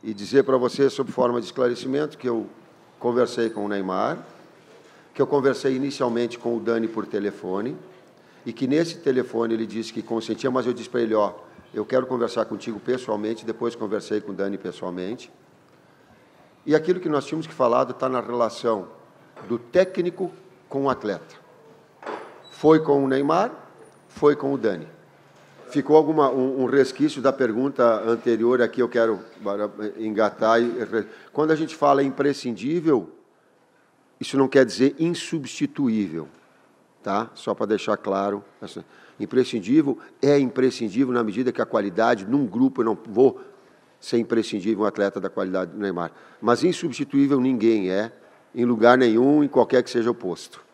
e dizer para você, sob forma de esclarecimento, que eu conversei com o Neymar, que eu conversei inicialmente com o Dani por telefone, e que nesse telefone ele disse que consentia, mas eu disse para ele, ó, eu quero conversar contigo pessoalmente, depois conversei com o Dani pessoalmente. E aquilo que nós tínhamos que falar está na relação do técnico com o atleta. Foi com o Neymar, foi com o Dani. Ficou um resquício da pergunta anterior, aqui eu quero engatar. Quando a gente fala imprescindível, isso não quer dizer insubstituível, tá? Só para deixar claro. Imprescindível é imprescindível na medida que a qualidade, num grupo, eu não vou ser imprescindível um atleta da qualidade do Neymar. Mas insubstituível ninguém é, em lugar nenhum, em qualquer que seja o posto.